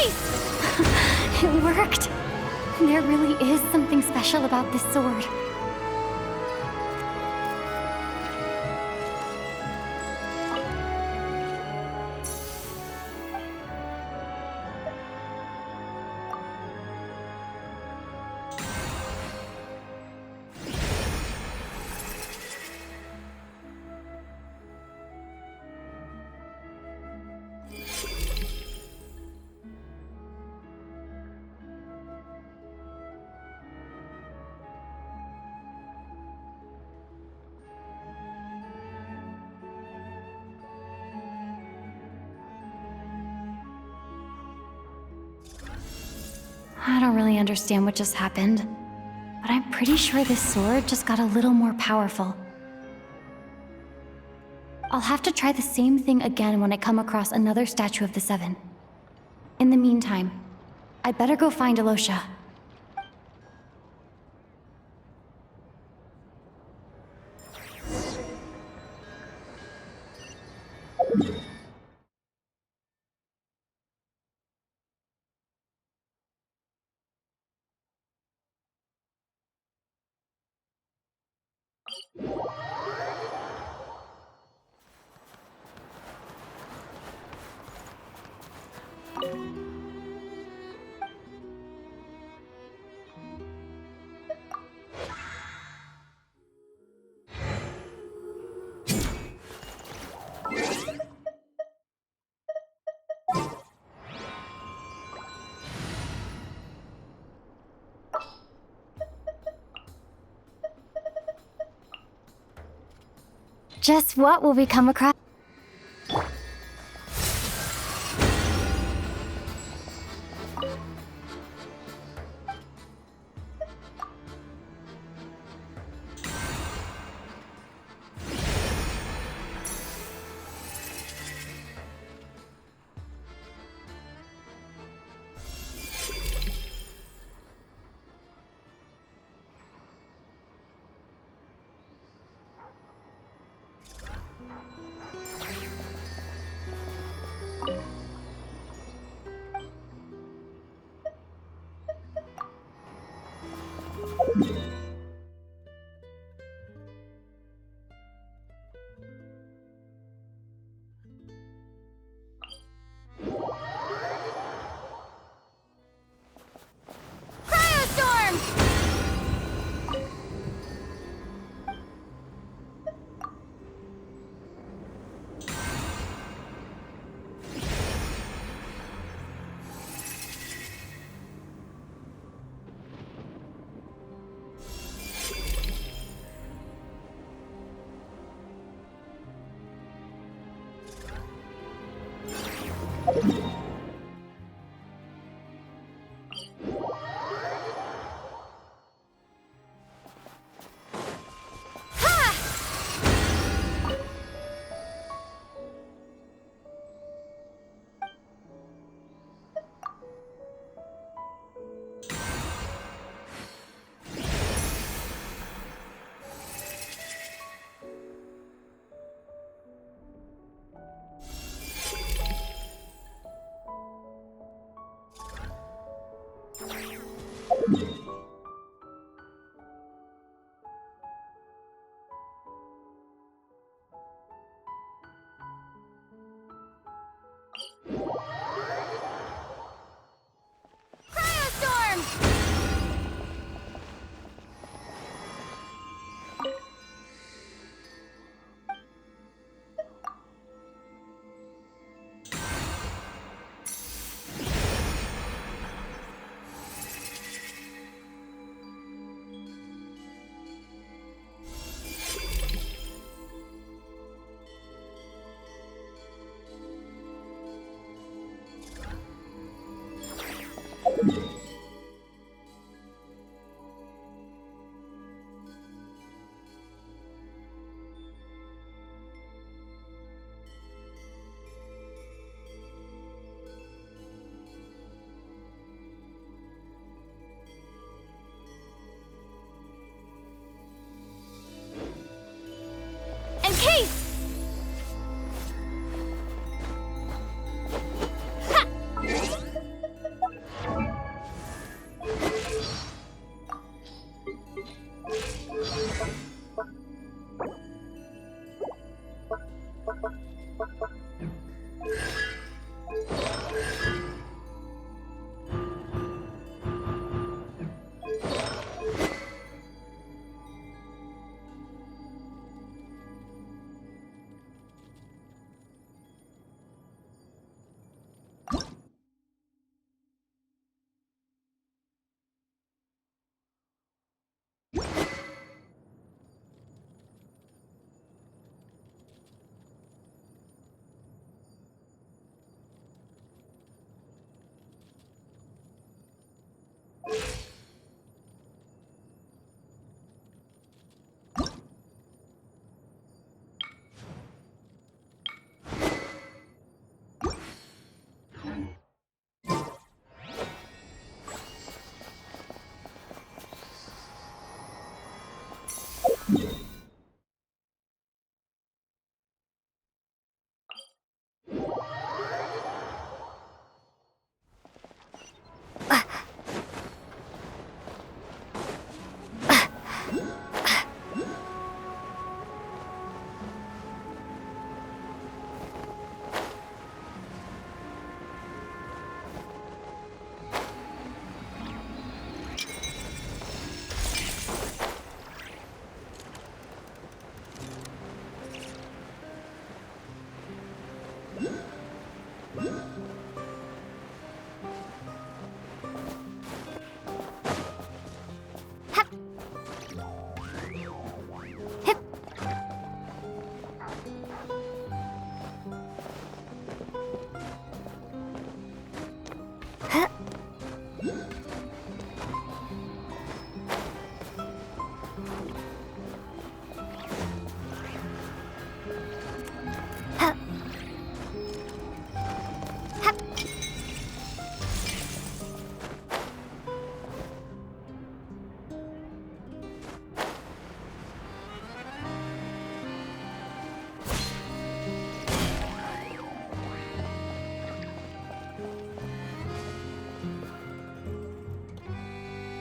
case! It worked. There really is something special about this sword. I don't really understand what just happened, but I'm pretty sure this sword just got a little more powerful. I'll have to try the same thing again when I come across another statue of the Seven. In the meantime, I'd better go find Alosha. Just what will we come across?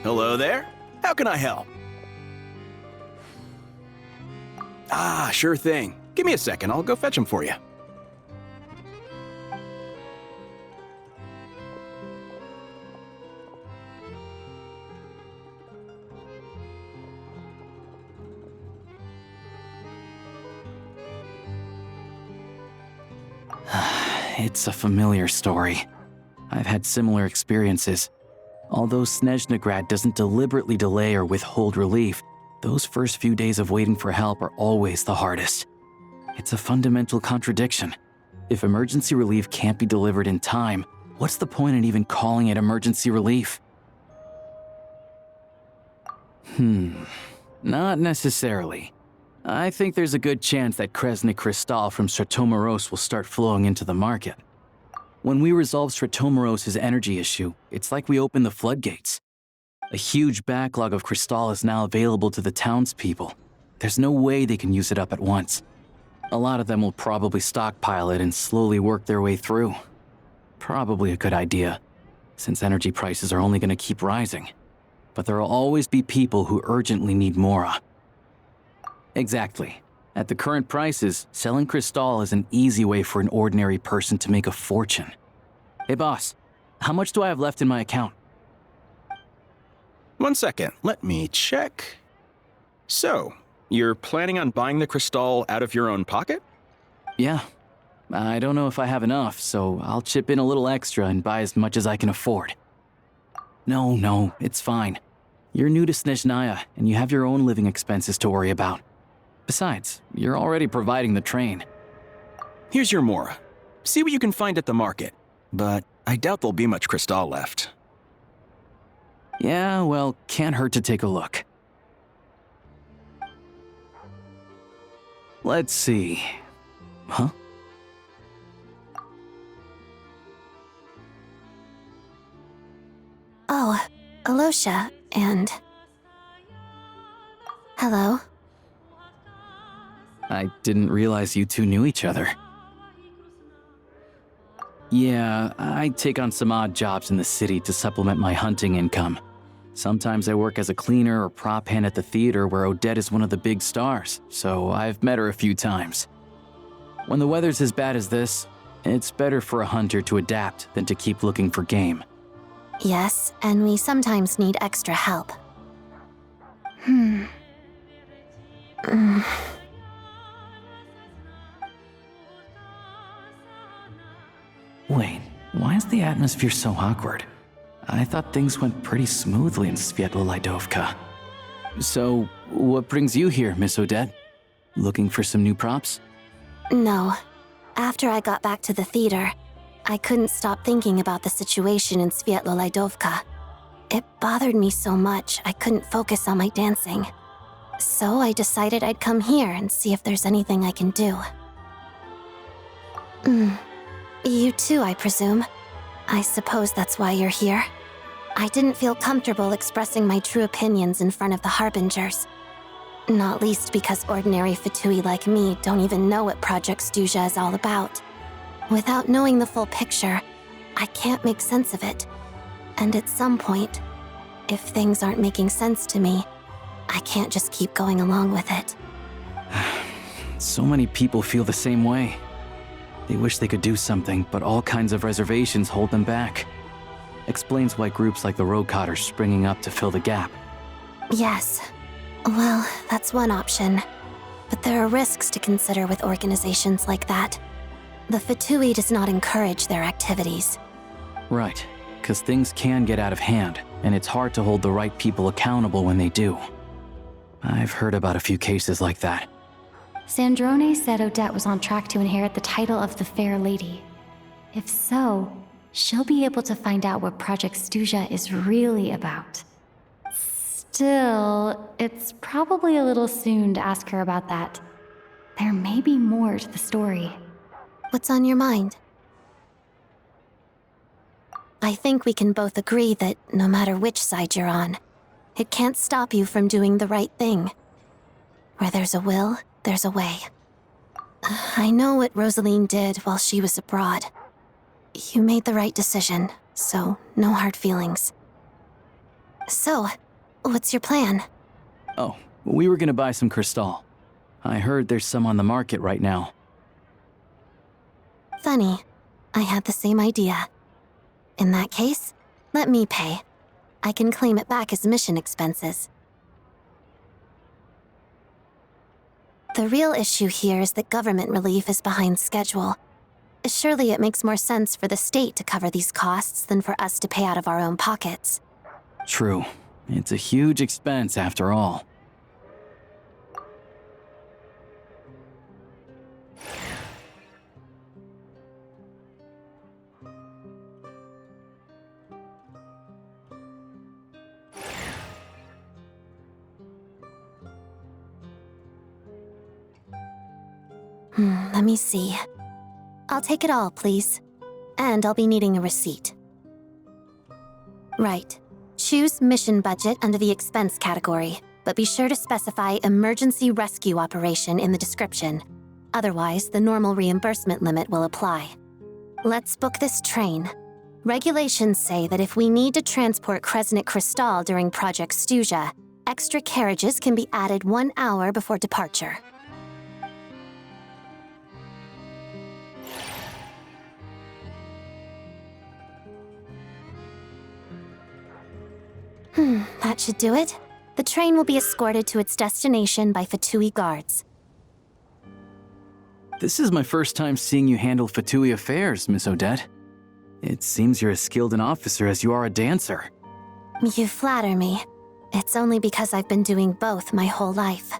Hello there. How can I help? Ah, sure thing. Give me a second, I'll go fetch them for you. It's a familiar story. I've had similar experiences. Although Snezhnegrad doesn't deliberately delay or withhold relief, those first few days of waiting for help are always the hardest. It's a fundamental contradiction. If emergency relief can't be delivered in time, what's the point in even calling it emergency relief? Not necessarily. I think there's a good chance that Kresny Crystal from Stratomeros will start flowing into the market. When we resolve Stratomeros' energy issue, it's like we open the floodgates. A huge backlog of Crystal is now available to the townspeople. There's no way they can use it up at once. A lot of them will probably stockpile it and slowly work their way through. Probably a good idea, since energy prices are only going to keep rising. But there will always be people who urgently need Mora. Exactly. At the current prices, selling Crystal is an easy way for an ordinary person to make a fortune. Hey boss, how much do I have left in my account? 1 second, let me check. So, you're planning on buying the Crystal out of your own pocket? Yeah. I don't know if I have enough, so I'll chip in a little extra and buy as much as I can afford. No, it's fine. You're new to Snezhnaya, and you have your own living expenses to worry about. Besides, you're already providing the train. Here's your Mora. See what you can find at the market, but I doubt there'll be much Crystal left. Yeah, well, can't hurt to take a look. Let's see. Huh? Oh, Alosha, and... Hello? I didn't realize you two knew each other. Yeah, I take on some odd jobs in the city to supplement my hunting income. Sometimes I work as a cleaner or prop hand at the theater where Odette is one of the big stars, so I've met her a few times. When the weather's as bad as this, it's better for a hunter to adapt than to keep looking for game. Yes, and we sometimes need extra help. Wait, why is the atmosphere so awkward? I thought things went pretty smoothly in Sviatlo-Lidovka. So, what brings you here, Miss Odette? Looking for some new props? No. After I got back to the theater, I couldn't stop thinking about the situation in Sviatlo-Lidovka. It bothered me so much I couldn't focus on my dancing. So I decided I'd come here and see if there's anything I can do. You too, I presume. I suppose that's why you're here. I didn't feel comfortable expressing my true opinions in front of the Harbingers. Not least because ordinary Fatui like me don't even know what Project Stuja is all about. Without knowing the full picture, I can't make sense of it. And at some point, if things aren't making sense to me, I can't just keep going along with it. So many people feel the same way. They wish they could do something, but all kinds of reservations hold them back. Explains why groups like the Rokot are springing up to fill the gap. Yes. Well, that's one option. But there are risks to consider with organizations like that. The Fatui does not encourage their activities. Right, because things can get out of hand, and it's hard to hold the right people accountable when they do. I've heard about a few cases like that. Sandrone said Odette was on track to inherit the title of the Fair Lady. If so, she'll be able to find out what Project Stuja is really about. Still, it's probably a little soon to ask her about that. There may be more to the story. What's on your mind? I think we can both agree that no matter which side you're on, it can't stop you from doing the right thing. Where there's a will, there's a way. I know what Rosaline did while she was abroad. You made the right decision, so no hard feelings. So, what's your plan? Oh, we were gonna buy some Crystal. I heard there's some on the market right now. Funny. I had the same idea. In that case, let me pay. I can claim it back as mission expenses. The real issue here is that government relief is behind schedule. Surely it makes more sense for the state to cover these costs than for us to pay out of our own pockets. True. It's a huge expense after all. Let me see. I'll take it all, please. And I'll be needing a receipt. Right. Choose mission budget under the expense category, but be sure to specify emergency rescue operation in the description. Otherwise, the normal reimbursement limit will apply. Let's book this train. Regulations say that if we need to transport Kresnik Crystal during Project Stuja, extra carriages can be added 1 hour before departure. That should do it. The train will be escorted to its destination by Fatui guards. This is my first time seeing you handle Fatui affairs, Miss Odette. It seems you're as skilled an officer as you are a dancer. You flatter me. It's only because I've been doing both my whole life.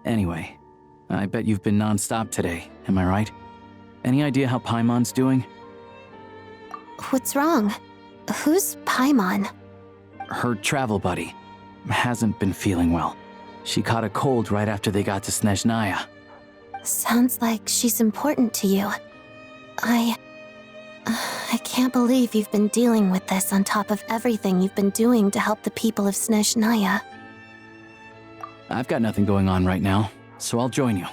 Anyway, I bet you've been non-stop today, am I right? Any idea how Paimon's doing? What's wrong? Who's Paimon? Her travel buddy hasn't been feeling well. She caught a cold right after they got to Snezhnaya. Sounds like she's important to you. I can't believe you've been dealing with this on top of everything you've been doing to help the people of Snezhnaya. I've got nothing going on right now, so I'll join you.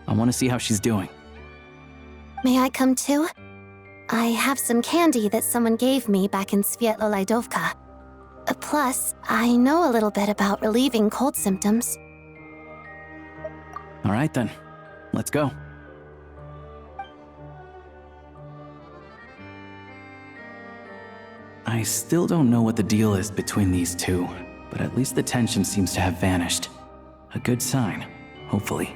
I want to see how she's doing. May I come too? I have some candy that someone gave me back in Svietlolaidovka. Plus, I know a little bit about relieving cold symptoms. All right then, let's go. I still don't know what the deal is between these two, but at least the tension seems to have vanished. A good sign, hopefully.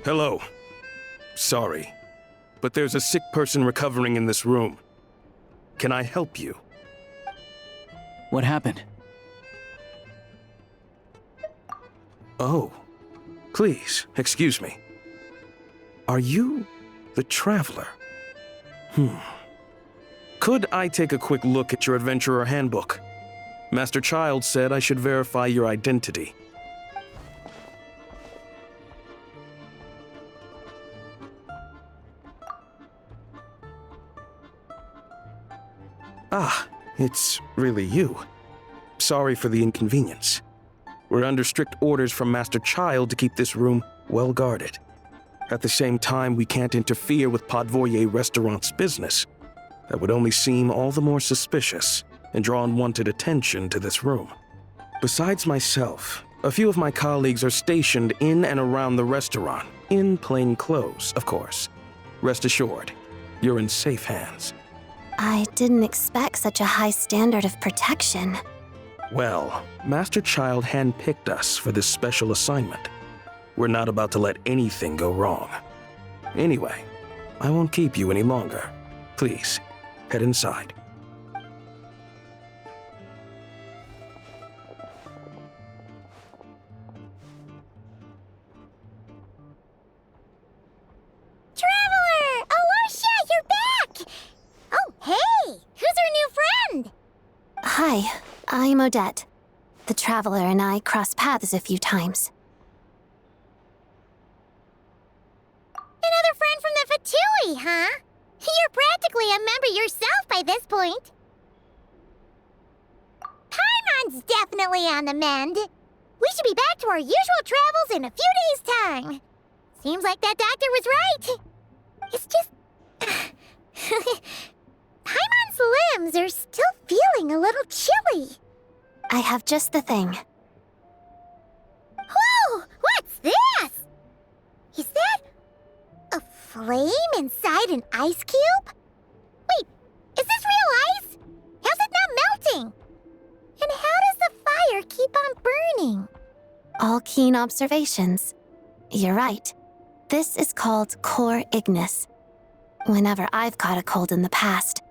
Hello. Sorry, but there's a sick person recovering in this room. Can I help you? What happened? Oh, please, excuse me. Are you the Traveler? Could I take a quick look at your Adventurer Handbook? Master Child said I should verify your identity. Ah, it's really you. Sorry for the inconvenience. We're under strict orders from Master Child to keep this room well guarded. At the same time, we can't interfere with Podvoye Restaurant's business. That would only seem all the more suspicious and draw unwanted attention to this room. Besides myself, a few of my colleagues are stationed in and around the restaurant, in plain clothes, of course. Rest assured, you're in safe hands. I didn't expect such a high standard of protection. Well, Master Child handpicked us for this special assignment. We're not about to let anything go wrong. Anyway, I won't keep you any longer. Please, head inside. Traveler! Alosha, you're back! Oh, hey! Who's our new friend? Hi, I'm Odette. The Traveler and I crossed paths a few times. Another friend from the Fatui, huh? You're practically a member yourself by this point. Paimon's definitely on the mend. We should be back to our usual travels in a few days' time. Seems like that doctor was right. It's just... Paimon's limbs are still feeling a little chilly. I have just the thing. Whoa! What's this? Is that a flame inside an ice cube? Wait, is this real ice? How's it not melting? And how does the fire keep on burning? All keen observations. You're right. This is called core ignis. Whenever I've caught a cold in the past,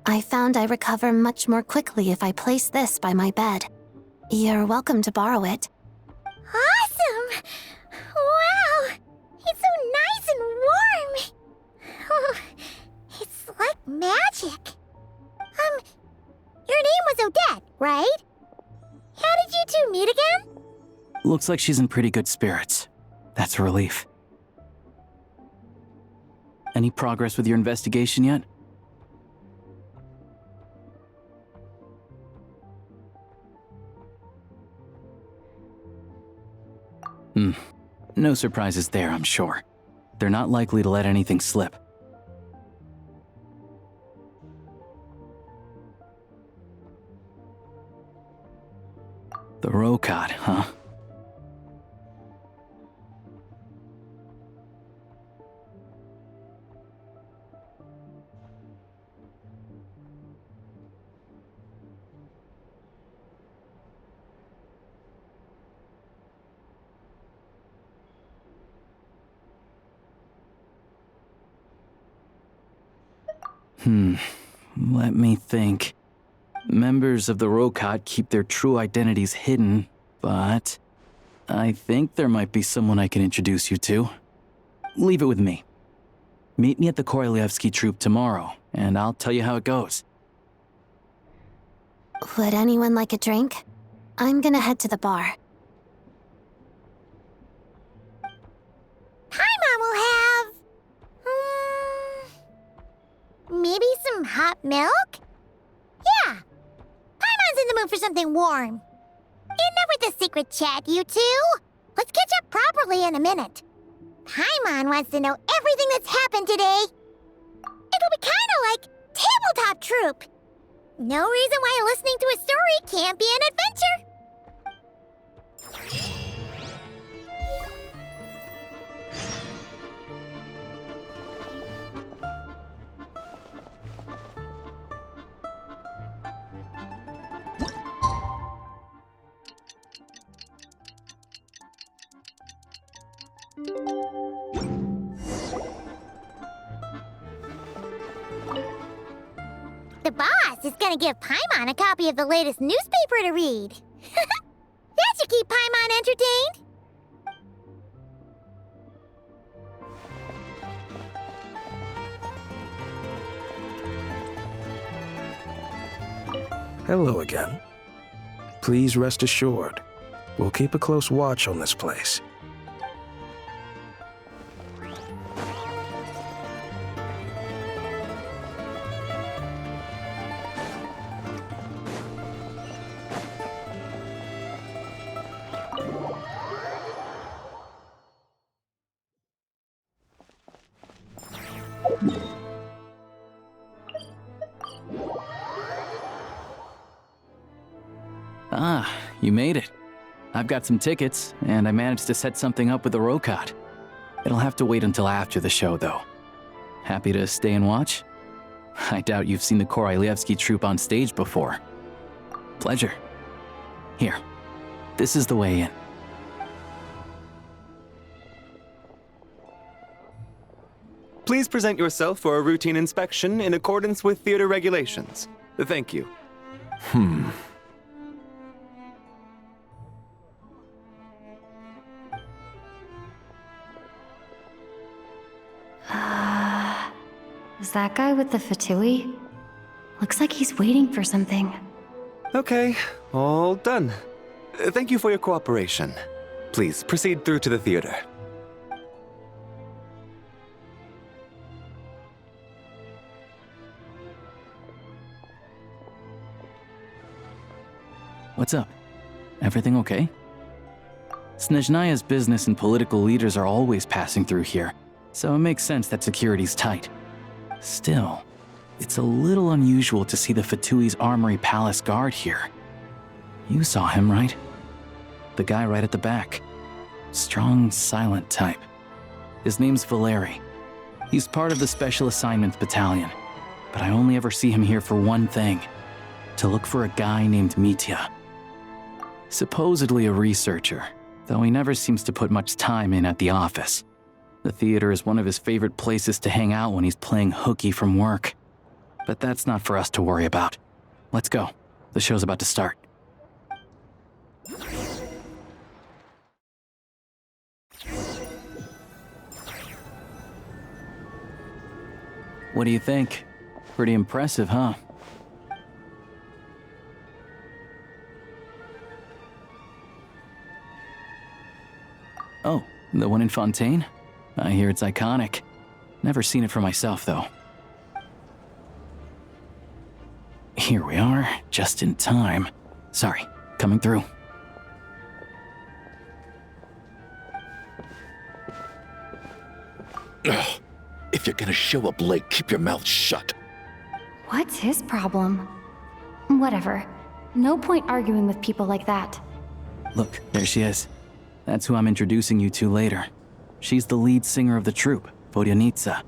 I found I recover much more quickly if I place this by my bed. You're welcome to borrow it. Awesome! Wow! It's so nice and warm! Oh, it's like magic. Your name was Odette, right? How did you two meet again? Looks like she's in pretty good spirits. That's a relief. Any progress with your investigation yet? No surprises there, I'm sure. They're not likely to let anything slip. The Rokad, huh? Let me think. Members of the Rokot keep their true identities hidden, but I think there might be someone I can introduce you to. Leave it with me. Meet me at the Korolyevsky troop tomorrow, and I'll tell you how it goes. Would anyone like a drink? I'm gonna head to the bar. Paimon will have... maybe some hot milk? Yeah. Paimon's in the mood for something warm. Enough with the secret chat, you two. Let's catch up properly in a minute. Paimon wants to know everything that's happened today. It'll be kinda like tabletop troop. No reason why listening to a story can't be an adventure. The boss is gonna give Paimon a copy of the latest newspaper to read. That should keep Paimon entertained. Hello again. Please rest assured, we'll keep a close watch on this place. Ah, you made it. I've got some tickets, and I managed to set something up with the Rokot. It'll have to wait until after the show, though. Happy to stay and watch? I doubt you've seen the Korolyevsky troupe on stage before. Pleasure. Here, this is the way in. Please present yourself for a routine inspection in accordance with theater regulations. Thank you. Is that guy with the fatui? Looks like he's waiting for something. Okay, all done. Thank you for your cooperation. Please proceed through to the theater. What's up? Everything okay? Snezhnaya's business and political leaders are always passing through here, so it makes sense that security's tight. Still, it's a little unusual to see the Fatui's Armory Palace guard here. You saw him, right? The guy right at the back. Strong, silent type. His name's Valeri. He's part of the Special Assignments Battalion, but I only ever see him here for one thing: to look for a guy named Mitya. Supposedly a researcher, though he never seems to put much time in at the office. The theater is one of his favorite places to hang out when he's playing hooky from work. But that's not for us to worry about. Let's go. The show's about to start. What do you think? Pretty impressive, huh? Oh, the one in Fontaine? I hear it's iconic. Never seen it for myself, though. Here we are, just in time. Sorry, coming through. Ugh. If you're gonna show up late, keep your mouth shut. What's his problem? Whatever. No point arguing with people like that. Look, there she is. That's who I'm introducing you to later. She's the lead singer of the troupe, Vodyanitsa.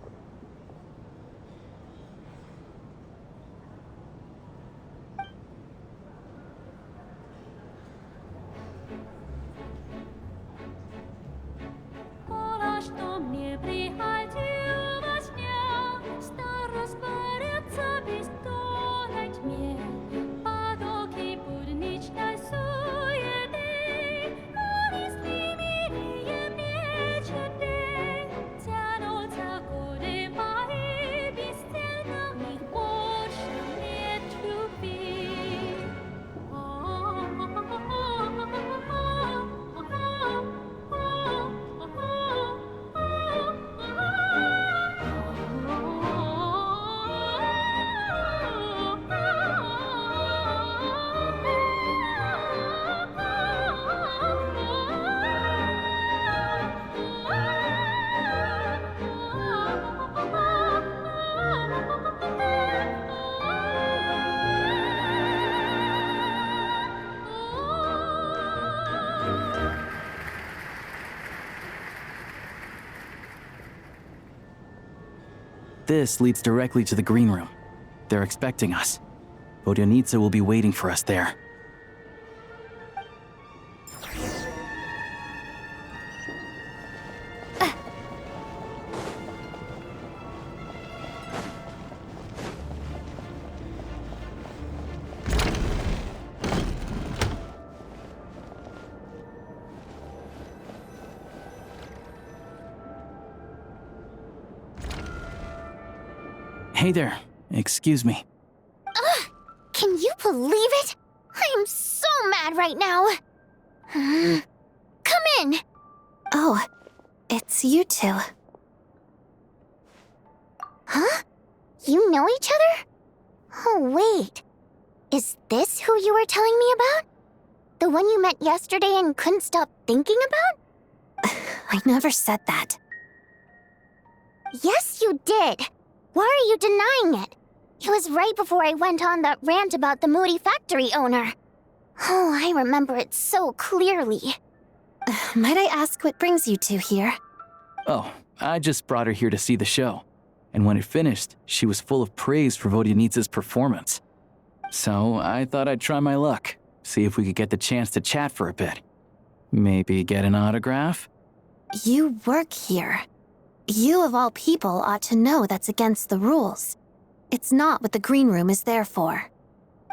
this leads directly to the green room. They're expecting us. Vodyanitsa will be waiting for us there. Hey there. Excuse me. Can you believe it? I am so mad right now. Come in. Oh, it's you two. Huh? You know each other? Oh, wait. Is this who you were telling me about? The one you met yesterday and couldn't stop thinking about? I never said that. Yes, you did. Why are you denying it? It was right before I went on that rant about the moody factory owner. Oh, I remember it so clearly. Might I ask what brings you two here? Oh, I just brought her here to see the show. And when it finished, she was full of praise for Vodyanitsa's performance. So I thought I'd try my luck, see if we could get the chance to chat for a bit. Maybe get an autograph? You work here. You of all people ought to know that's against the rules. It's not what the green room is there for.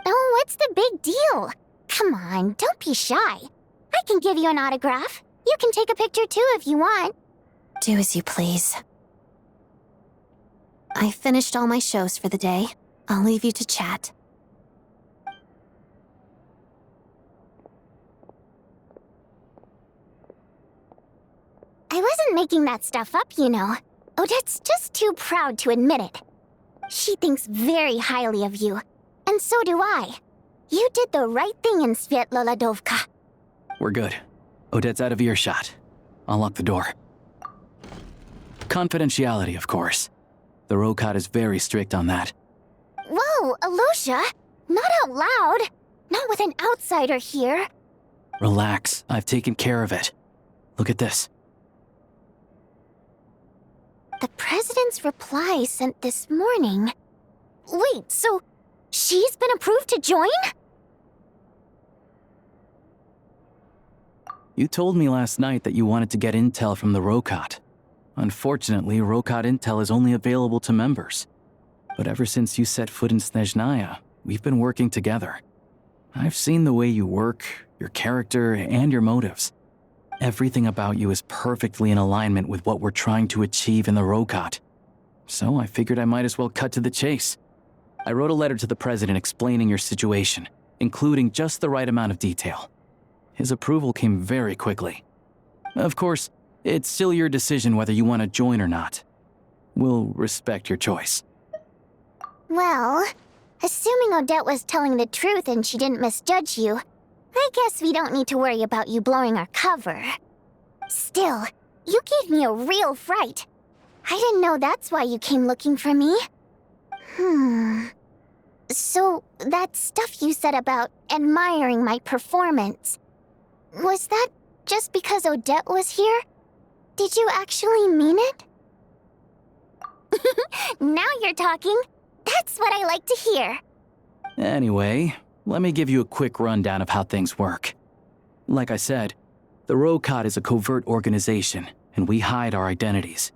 Oh, what's the big deal? Come on, don't be shy. I can give you an autograph. You can take a picture too if you want. Do as you please. I finished all my shows for the day. I'll leave you to chat. I wasn't making that stuff up, you know. Odette's just too proud to admit it. She thinks very highly of you, and so do I. You did the right thing in Svietloladovka. We're good. Odette's out of earshot. I'll lock the door. Confidentiality, of course. The Rokat is very strict on that. Whoa, Alosha! Not out loud! Not with an outsider here! Relax, I've taken care of it. Look at this. The president's reply sent this morning. Wait, so she's been approved to join? You told me last night that you wanted to get intel from the Rokat. Unfortunately, Rokat intel is only available to members. But ever since you set foot in Snezhnaya, we've been working together. I've seen the way you work, your character, and your motives. Everything about you is perfectly in alignment with what we're trying to achieve in the Rokat. So I figured I might as well cut to the chase. I wrote a letter to the president explaining your situation, including just the right amount of detail. His approval came very quickly. Of course, it's still your decision whether you want to join or not. We'll respect your choice. Well, assuming Odette was telling the truth and she didn't misjudge you, I guess we don't need to worry about you blowing our cover. Still, you gave me a real fright. I didn't know that's why you came looking for me. So, that stuff you said about admiring my performance, was that just because Odette was here? Did you actually mean it? Now you're talking. That's what I like to hear. Anyway, let me give you a quick rundown of how things work. Like I said, the Rokat is a covert organization, and we hide our identities.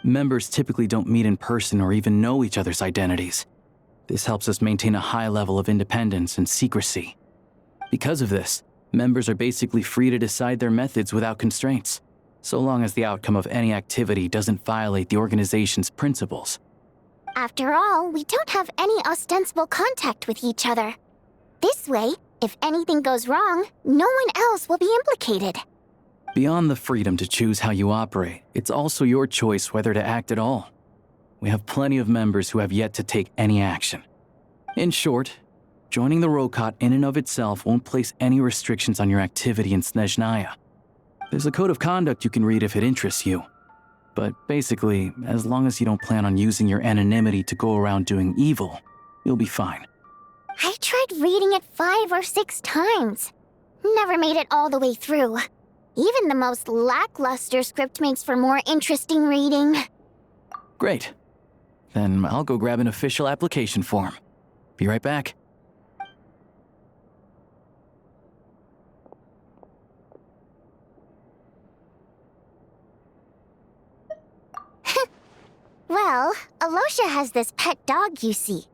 Members typically don't meet in person or even know each other's identities. This helps us maintain a high level of independence and secrecy. Because of this, members are basically free to decide their methods without constraints, so long as the outcome of any activity doesn't violate the organization's principles. After all, we don't have any ostensible contact with each other. This way, if anything goes wrong, no one else will be implicated. Beyond the freedom to choose how you operate, it's also your choice whether to act at all. We have plenty of members who have yet to take any action. In short, joining the Rokat in and of itself won't place any restrictions on your activity in Snezhnaya. There's a code of conduct you can read if it interests you. But basically, as long as you don't plan on using your anonymity to go around doing evil, you'll be fine. I tried reading it 5 or 6 times. Never made it all the way through. Even the most lackluster script makes for more interesting reading. Great. Then I'll go grab an official application form. Be right back. Well, Alosha has this pet dog, you see.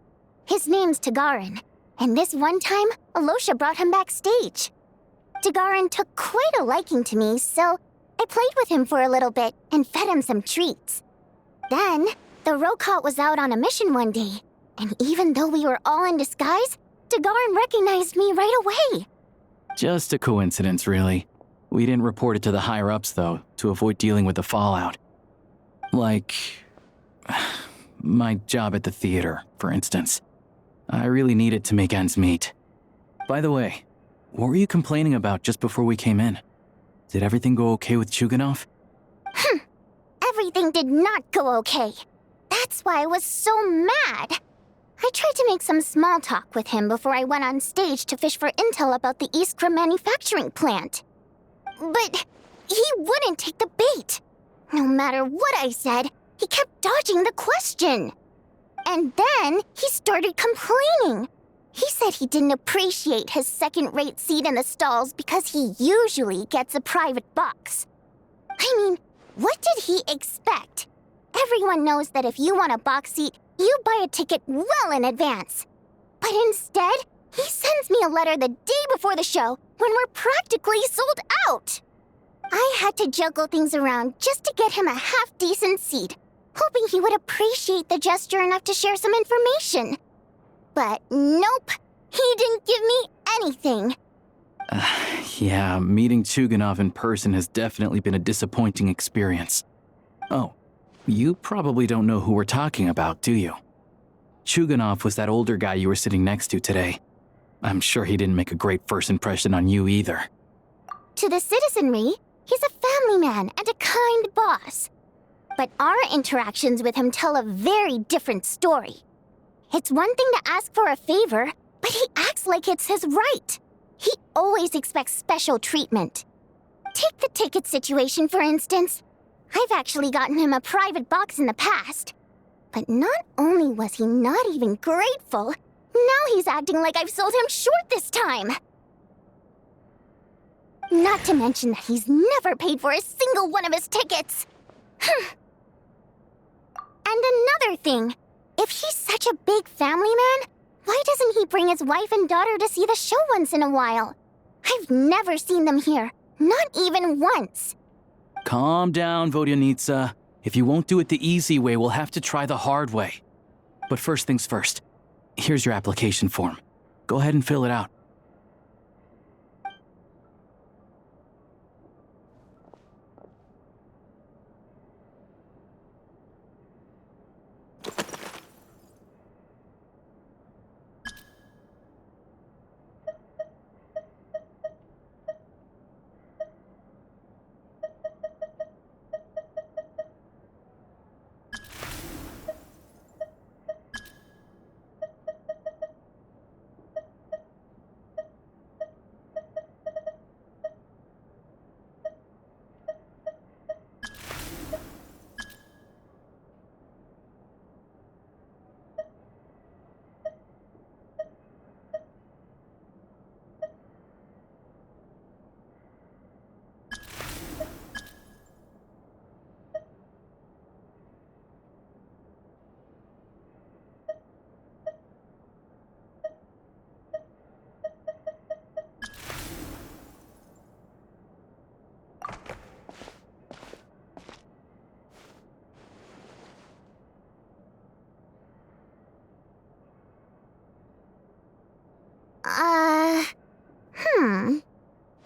His name's Tagarin, and this one time, Alosha brought him backstage. Tagarin took quite a liking to me, so I played with him for a little bit and fed him some treats. Then, the Rokot was out on a mission one day, and even though we were all in disguise, Tagarin recognized me right away. Just a coincidence, really. We didn't report it to the higher-ups, though, to avoid dealing with the fallout. Like, my job at the theater, for instance. I really needed to make ends meet. By the way, what were you complaining about just before we came in? Did everything go okay with Chuganov? Everything did not go okay. That's why I was so mad. I tried to make some small talk with him before I went on stage to fish for intel about the Iskra manufacturing plant. But he wouldn't take the bait. No matter what I said, he kept dodging the question. And then he started complaining. He said he didn't appreciate his second-rate seat in the stalls because he usually gets a private box. I mean, what did he expect? Everyone knows that if you want a box seat, you buy a ticket well in advance. But instead, he sends me a letter the day before the show when we're practically sold out. I had to juggle things around just to get him a half-decent seat, hoping he would appreciate the gesture enough to share some information. But nope, he didn't give me anything. Yeah, meeting Chuganov in person has definitely been a disappointing experience. Oh, you probably don't know who we're talking about, do you? Chuganov was that older guy you were sitting next to today. I'm sure he didn't make a great first impression on you either. To the citizenry, he's a family man and a kind boss. But our interactions with him tell a very different story. It's one thing to ask for a favor, but he acts like it's his right. He always expects special treatment. Take the ticket situation, for instance. I've actually gotten him a private box in the past. But not only was he not even grateful, now he's acting like I've sold him short this time. Not to mention that he's never paid for a single one of his tickets. And another thing, if he's such a big family man, why doesn't he bring his wife and daughter to see the show once in a while? I've never seen them here, not even once. Calm down, Vodyanitsa. If you won't do it the easy way, we'll have to try the hard way. But first things first, here's your application form. Go ahead and fill it out.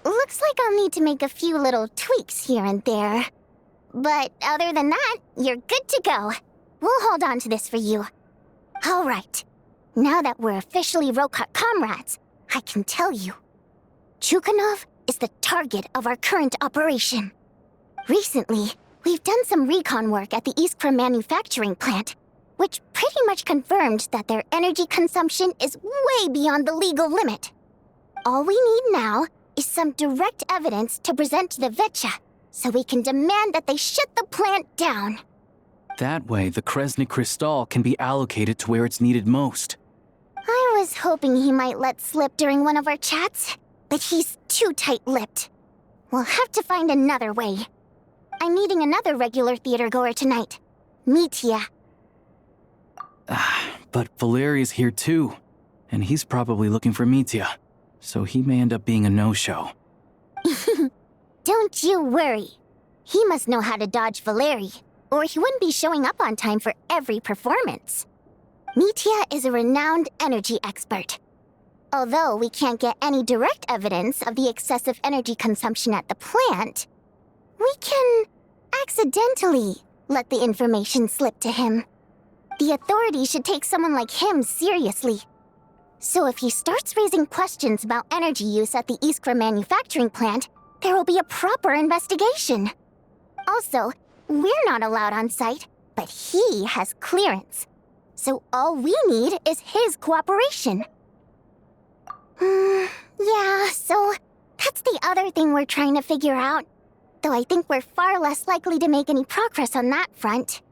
Looks like I'll need to make a few little tweaks here and there. But other than that, you're good to go. We'll hold on to this for you. All right. Now that we're officially Rokot comrades, I can tell you. Chuganov is the target of our current operation. Recently, we've done some recon work at the Iskra manufacturing plant, which pretty much confirmed that their energy consumption is way beyond the legal limit. All we need now is some direct evidence to present to the Vetcha, so we can demand that they shut the plant down. That way, the Kresnik Crystal can be allocated to where it's needed most. I was hoping he might let slip during one of our chats, but he's too tight-lipped. We'll have to find another way. I'm meeting another regular theater-goer tonight, Mitya. But Valeria's here too, and he's probably looking for Mitya, so he may end up being a no-show. Don't you worry. He must know how to dodge Valeri, or he wouldn't be showing up on time for every performance. Mitya is a renowned energy expert. Although we can't get any direct evidence of the excessive energy consumption at the plant, we can accidentally let the information slip to him. The authorities should take someone like him seriously. So if he starts raising questions about energy use at the Iskra manufacturing plant, there will be a proper investigation. Also, we're not allowed on site, but he has clearance. So all we need is his cooperation. Yeah, so that's the other thing we're trying to figure out. Though I think we're far less likely to make any progress on that front.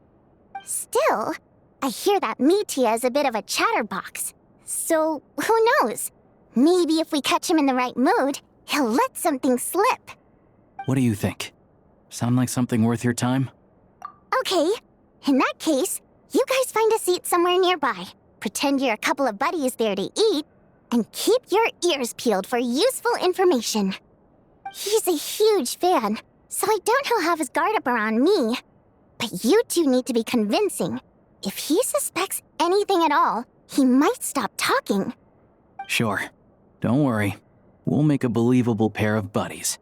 Still, I hear that Mitya is a bit of a chatterbox. So, who knows? Maybe if we catch him in the right mood, he'll let something slip. What do you think? Sound like something worth your time? Okay, in that case, you guys find a seat somewhere nearby. Pretend you're a couple of buddies there to eat, and keep your ears peeled for useful information. He's a huge fan, so I doubt he'll have his guard up around me. But you two need to be convincing. If he suspects anything at all, he might stop talking. Sure. Don't worry. We'll make a believable pair of buddies.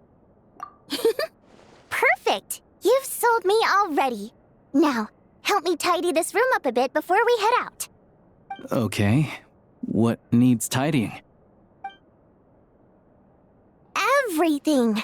Perfect! You've sold me already. Now, help me tidy this room up a bit before we head out. Okay. What needs tidying? Everything!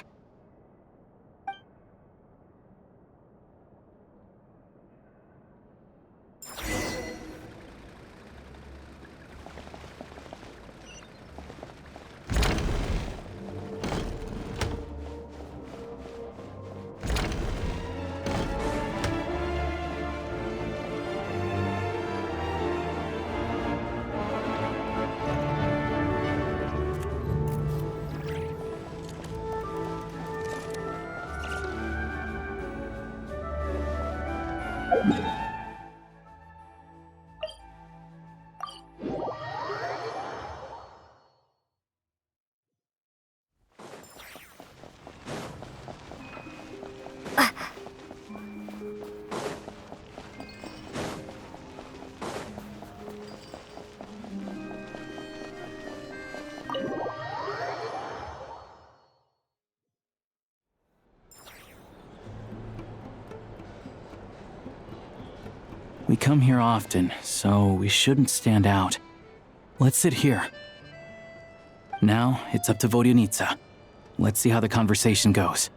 We come here often, so we shouldn't stand out. Let's sit here. Now, it's up to Vodyanica. Let's see how the conversation goes.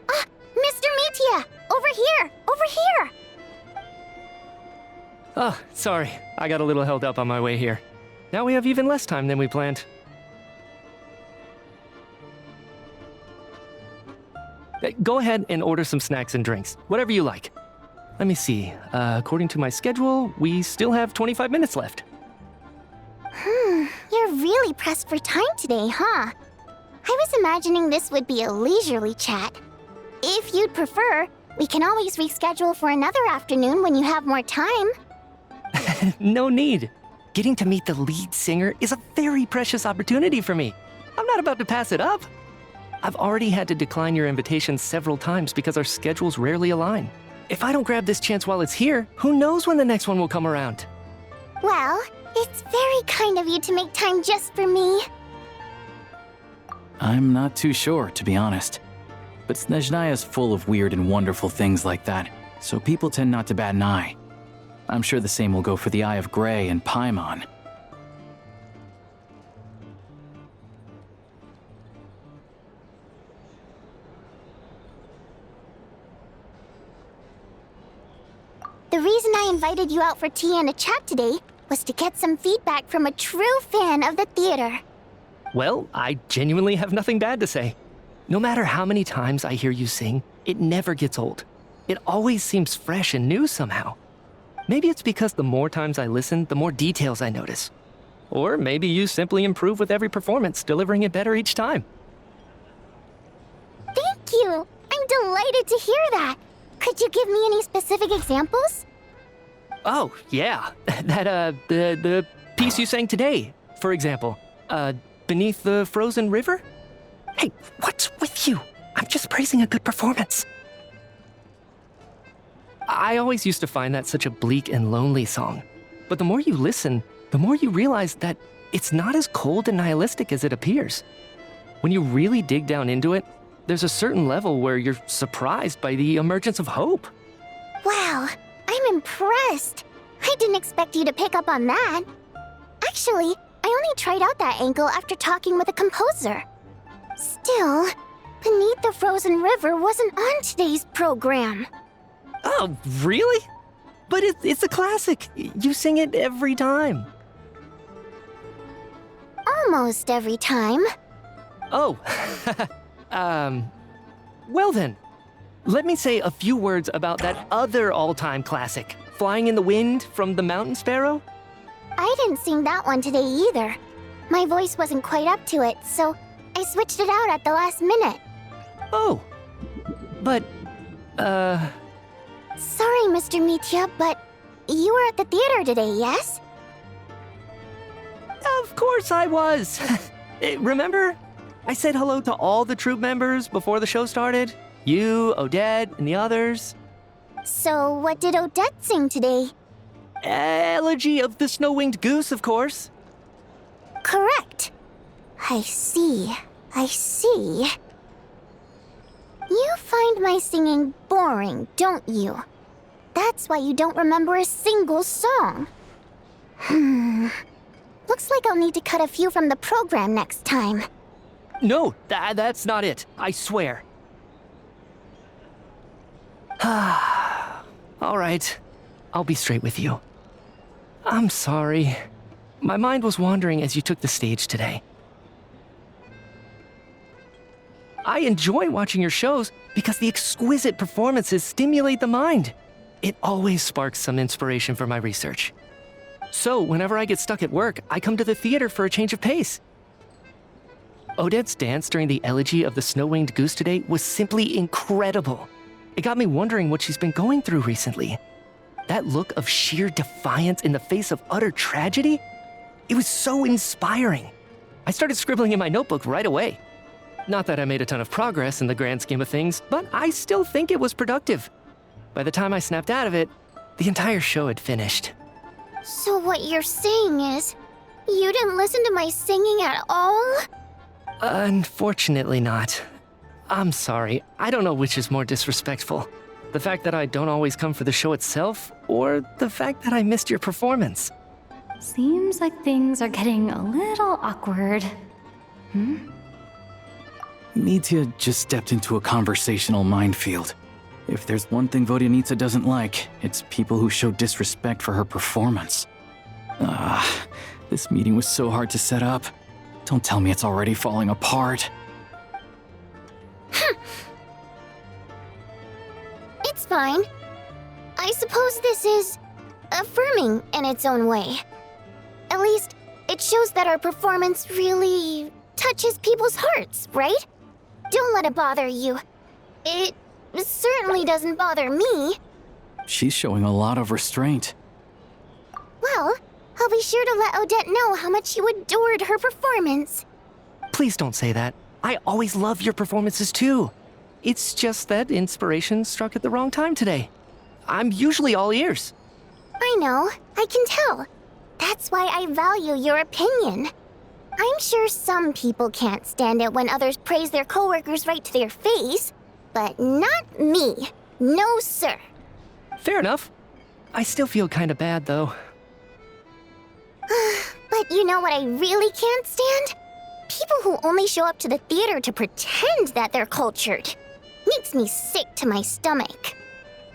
Mr. Mitya! Over here! Over here! Oh, sorry. I got a little held up on my way here. Now we have even less time than we planned. Go ahead and order some snacks and drinks, whatever you like. Let me see. According to my schedule, we still have 25 minutes left. You're really pressed for time today, huh? I was imagining this would be a leisurely chat. If you'd prefer, we can always reschedule for another afternoon when you have more time. No need. Getting to meet the lead singer is a very precious opportunity for me. I'm not about to pass it up. I've already had to decline your invitation several times because our schedules rarely align. If I don't grab this chance while it's here, who knows when the next one will come around? Well, it's very kind of you to make time just for me. I'm not too sure, to be honest. But Snezhnaya's full of weird and wonderful things like that, so people tend not to bat an eye. I'm sure the same will go for the Eye of Grey and Paimon. The reason I invited you out for tea and a chat today was to get some feedback from a true fan of the theater. Well, I genuinely have nothing bad to say. No matter how many times I hear you sing, it never gets old. It always seems fresh and new somehow. Maybe it's because the more times I listen, the more details I notice. Or maybe you simply improve with every performance, delivering it better each time. Thank you! I'm delighted to hear that! Could you give me any specific examples? Oh, yeah. The piece you sang today, for example. Beneath the Frozen River? Hey, what's with you? I'm just praising a good performance. I always used to find that such a bleak and lonely song. But the more you listen, the more you realize that it's not as cold and nihilistic as it appears. When you really dig down into it, there's a certain level where you're surprised by the emergence of hope. Wow, I'm impressed. I didn't expect you to pick up on that. Actually, I only tried out that angle after talking with a composer. Still, Beneath the Frozen River wasn't on today's program. Oh, really? But it's a classic. You sing it every time. Almost every time. Oh, well then. Let me say a few words about that other all-time classic, Flying in the Wind from the Mountain Sparrow. I didn't sing that one today either. My voice wasn't quite up to it, so I switched it out at the last minute. Oh, but, Sorry, Mr. Mitya, but you were at the theater today, yes? Of course I was. Remember? I said hello to all the troupe members before the show started. You, Odette, and the others. So what did Odette sing today? Elegy of the Snow-Winged Goose, of course. Correct. I see. You find my singing boring, don't you? That's why you don't remember a single song. Looks like I'll need to cut a few from the program next time. No, that's not it. I swear. All right. I'll be straight with you. I'm sorry. My mind was wandering as you took the stage today. I enjoy watching your shows because the exquisite performances stimulate the mind. It always sparks some inspiration for my research. So, whenever I get stuck at work, I come to the theater for a change of pace. Odette's dance during the Elegy of the Snow-Winged Goose today was simply incredible. It got me wondering what she's been going through recently. That look of sheer defiance in the face of utter tragedy? It was so inspiring. I started scribbling in my notebook right away. Not that I made a ton of progress in the grand scheme of things, but I still think it was productive. By the time I snapped out of it, the entire show had finished. So what you're saying is, you didn't listen to my singing at all? Unfortunately not. I'm sorry, I don't know which is more disrespectful. The fact that I don't always come for the show itself, or the fact that I missed your performance. Seems like things are getting a little awkward. Mitya just stepped into a conversational minefield. If there's one thing Vodyanitsa doesn't like, it's people who show disrespect for her performance. This meeting was so hard to set up. Don't tell me it's already falling apart. It's fine. I suppose this is affirming in its own way. At least, it shows that our performance really touches people's hearts, right? Don't let it bother you. It certainly doesn't bother me. She's showing a lot of restraint. Well, I'll be sure to let Odette know how much you adored her performance. Please don't say that. I always love your performances too. It's just that inspiration struck at the wrong time today. I'm usually all ears. I know, I can tell. That's why I value your opinion. I'm sure some people can't stand it when others praise their coworkers right to their face, but not me. No, sir. Fair enough. I still feel kinda bad though. But you know what I really can't stand? People who only show up to the theater to pretend that they're cultured. Makes me sick to my stomach.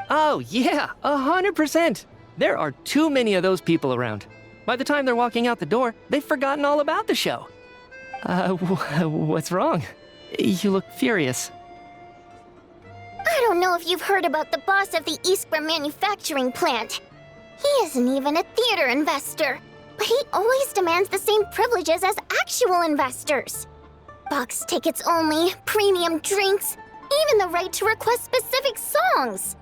Oh yeah, 100%. There are too many of those people around. By the time they're walking out the door, they've forgotten all about the show. What's wrong? You look furious. I don't know if you've heard about the boss of the Iskra manufacturing plant. He isn't even a theater investor, but he always demands the same privileges as actual investors. Box tickets only, premium drinks, even the right to request specific songs.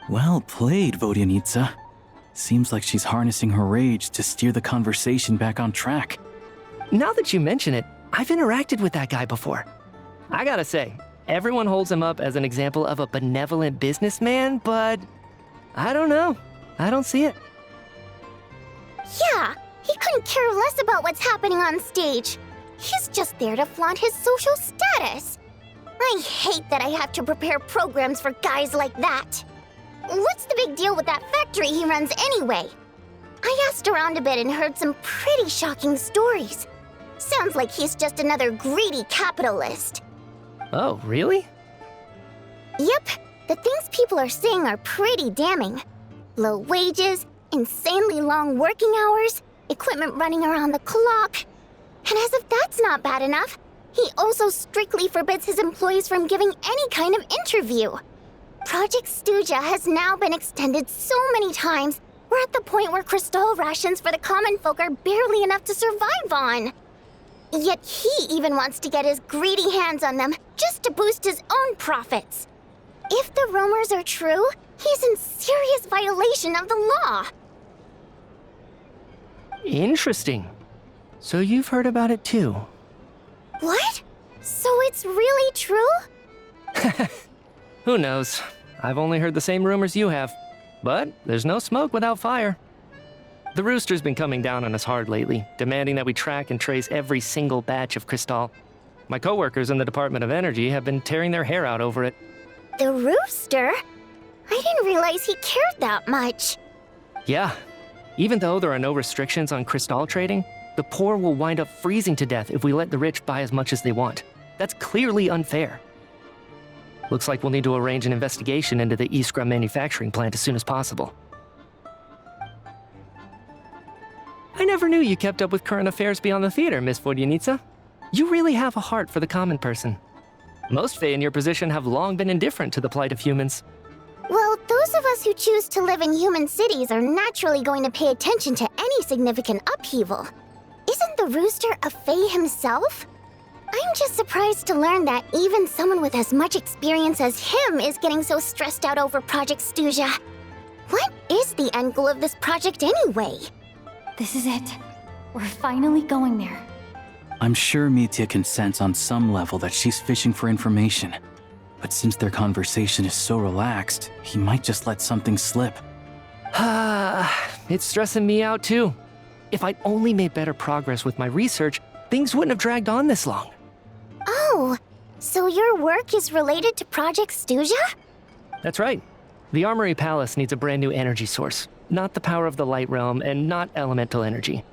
Well played, Vodyanitsa. Seems like she's harnessing her rage to steer the conversation back on track. Now that you mention it, I've interacted with that guy before. I gotta say, everyone holds him up as an example of a benevolent businessman, but I don't know. I don't see it. Yeah, he couldn't care less about what's happening on stage. He's just there to flaunt his social status. I hate that I have to prepare programs for guys like that. What's the big deal with that factory he runs anyway? I asked around a bit and heard some pretty shocking stories. Sounds like he's just another greedy capitalist. Oh, really? Yep, the things people are saying are pretty damning. Low wages, insanely long working hours, equipment running around the clock. And as if that's not bad enough, he also strictly forbids his employees from giving any kind of interview. Project Stuja has now been extended so many times, we're at the point where crystal rations for the common folk are barely enough to survive on. Yet he even wants to get his greedy hands on them just to boost his own profits. If the rumors are true, he's in serious violation of the law. Interesting. So you've heard about it too. What? So it's really true? Who knows? I've only heard the same rumors you have. But there's no smoke without fire. The Rooster's been coming down on us hard lately, demanding that we track and trace every single batch of Crystal. My coworkers in the Department of Energy have been tearing their hair out over it. The Rooster? I didn't realize he cared that much. Yeah. Even though there are no restrictions on Crystal trading, the poor will wind up freezing to death if we let the rich buy as much as they want. That's clearly unfair. Looks like we'll need to arrange an investigation into the Iskra manufacturing plant as soon as possible. I never knew you kept up with current affairs beyond the theater, Miss Vodyanitsa. You really have a heart for the common person. Most Fae in your position have long been indifferent to the plight of humans. Well, those of us who choose to live in human cities are naturally going to pay attention to any significant upheaval. Isn't the Rooster a Fae himself? I'm just surprised to learn that even someone with as much experience as him is getting so stressed out over Project Stuja. What is the end goal of this project anyway? This is it. We're finally going there. I'm sure Mitya can sense on some level that she's fishing for information. But since their conversation is so relaxed, he might just let something slip. It's stressing me out too. If I'd only made better progress with my research, things wouldn't have dragged on this long. Oh, so your work is related to Project Stuja? That's right. The Armory Palace needs a brand new energy source. Not the power of the Light Realm and not elemental energy.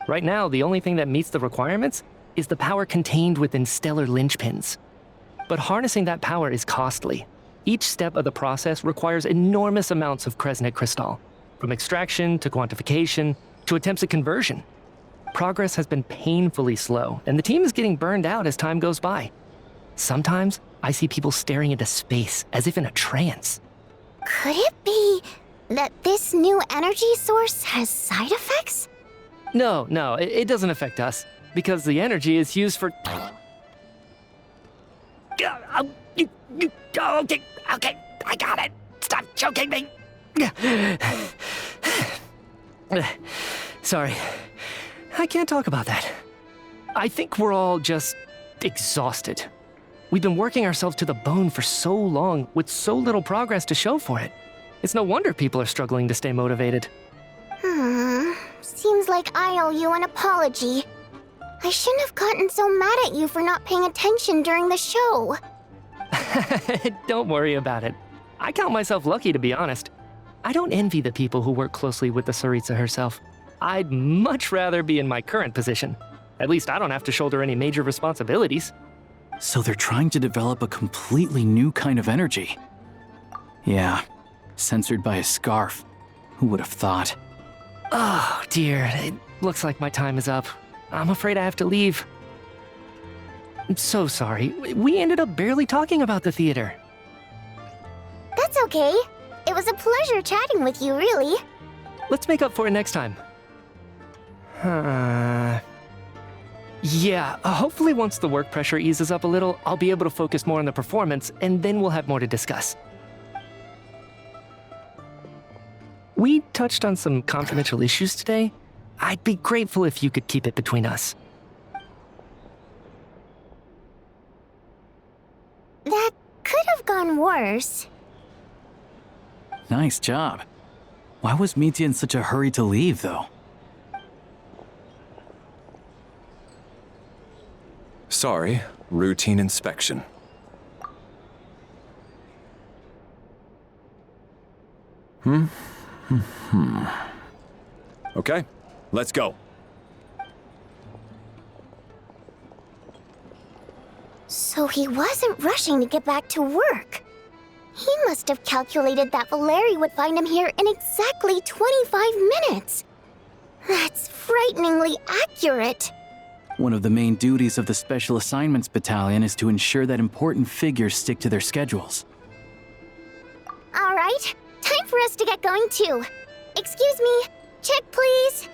Right now, the only thing that meets the requirements is the power contained within stellar linchpins. But harnessing that power is costly. Each step of the process requires enormous amounts of Kresnik crystal, from extraction to quantification to attempts at conversion. Progress has been painfully slow, and the team is getting burned out as time goes by. Sometimes, I see people staring into space as if in a trance. Could it be that this new energy source has side effects? No, it doesn't affect us, because the energy is used for... Okay, I got it. Stop choking me. Sorry, I can't talk about that. I think we're all just exhausted. We've been working ourselves to the bone for so long with so little progress to show for it. It's no wonder people are struggling to stay motivated. Seems like I owe you an apology. I shouldn't have gotten so mad at you for not paying attention during the show. Don't worry about it. I count myself lucky, to be honest. I don't envy the people who work closely with the Tsaritsa herself. I'd much rather be in my current position. At least I don't have to shoulder any major responsibilities. So they're trying to develop a completely new kind of energy. Yeah, censored by a scarf. Who would have thought? Oh, dear. It looks like my time is up. I'm afraid I have to leave. I'm so sorry. We ended up barely talking about the theater. That's okay. It was a pleasure chatting with you, really. Let's make up for it next time. Yeah, hopefully once the work pressure eases up a little, I'll be able to focus more on the performance, and then we'll have more to discuss. We touched on some confidential issues today. I'd be grateful if you could keep it between us. That could have gone worse. Nice job. Why was Mitya in such a hurry to leave, though? Sorry, routine inspection. Okay, let's go. So he wasn't rushing to get back to work. He must have calculated that Valeri would find him here in exactly 25 minutes. That's frighteningly accurate. One of the main duties of the Special Assignments Battalion is to ensure that important figures stick to their schedules. All right, time for us to get going too. Excuse me, check please.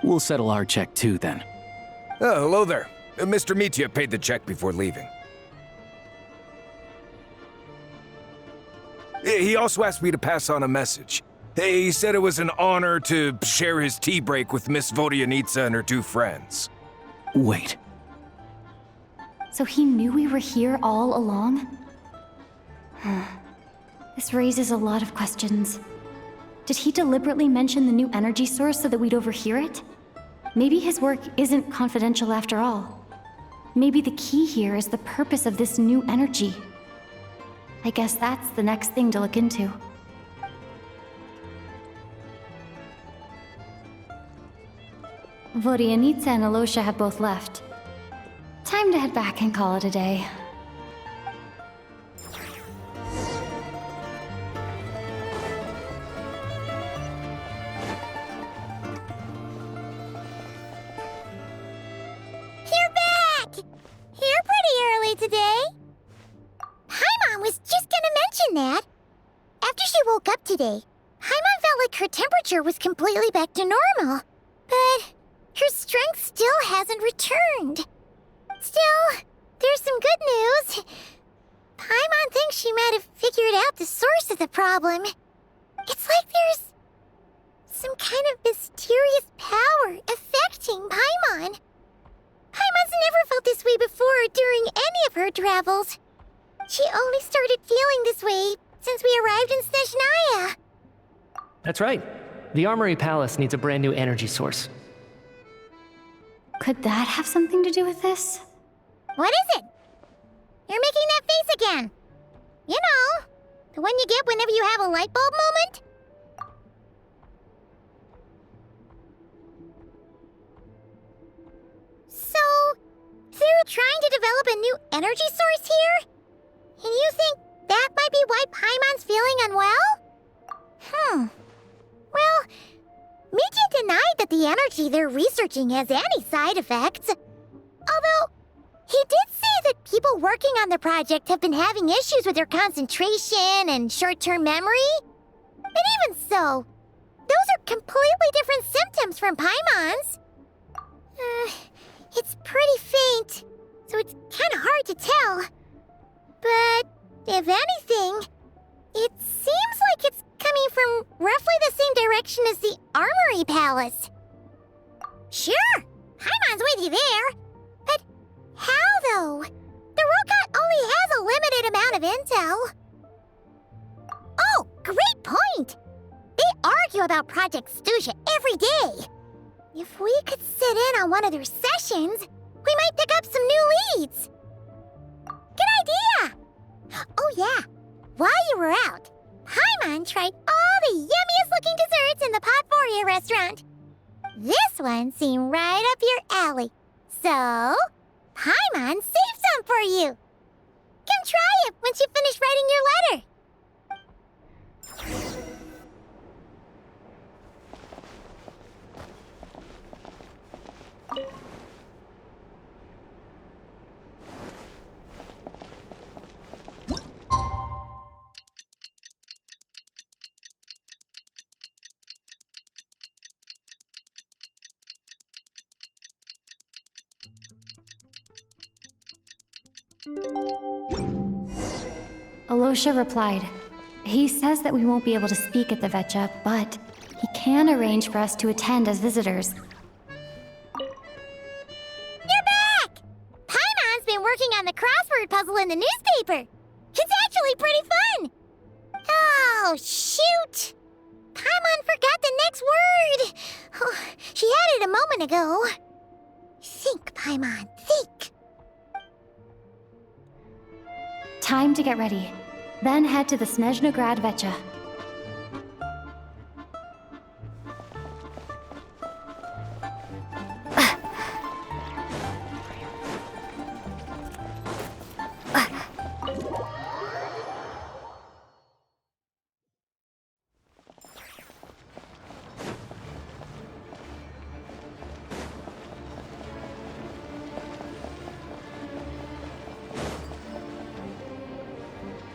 We'll settle our check too, then. Oh, hello there. Mr. Mitya paid the check before leaving. He also asked me to pass on a message. He said it was an honor to share his tea break with Miss Vodyanitsa and her two friends. Wait. So he knew we were here all along? This raises a lot of questions. Did he deliberately mention the new energy source so that we'd overhear it? Maybe his work isn't confidential after all. Maybe the key here is the purpose of this new energy. I guess that's the next thing to look into. Vodyanitsa and Alosha have both left. Time to head back and call it a day. You're back! Here pretty early today. Paimon was just gonna mention that. After she woke up today, Paimon felt like her temperature was completely back to normal. But her strength still hasn't returned. Still, there's some good news. Paimon thinks she might have figured out the source of the problem. It's like there's some kind of mysterious power affecting Paimon. Paimon's never felt this way before during any of her travels. She only started feeling this way since we arrived in Snezhnaya. That's right. The Armory Palace needs a brand new energy source. Could that have something to do with this? What is it? You're making that face again. You know, the one you get whenever you have a light bulb moment? So, they're trying to develop a new energy source here? And you think that might be why Paimon's feeling unwell? Well, Mitya denied that the energy they're researching has any side effects. Although, he did say that people working on the project have been having issues with their concentration and short-term memory. But even so, those are completely different symptoms from Paimon's. It's pretty faint, so it's kind of hard to tell. But if anything, it seems like it's coming from roughly the same direction as the Armory Palace. Sure, Paimon's with you there. But how, though? The Rokat only has a limited amount of intel. Oh, great point! They argue about Project Stuja every day. If we could sit in on one of their sessions, we might pick up some new leads. Good idea! Oh yeah, while you were out, Paimon tried all the yummiest looking desserts in the Potpourri restaurant. This one seemed right up your alley. So, Paimon saved some for you. Come try it once you finish writing your letter. Alosha replied. He says that we won't be able to speak at the Vetcha, but he can arrange for us to attend as visitors. You're back! Paimon's been working on the crossword puzzle in the newspaper. It's actually pretty fun. Oh, shoot! Paimon forgot the next word. Oh, she had it a moment ago. Think, Paimon, think. Time to get ready. Then head to the Snezhnograd Vetcha.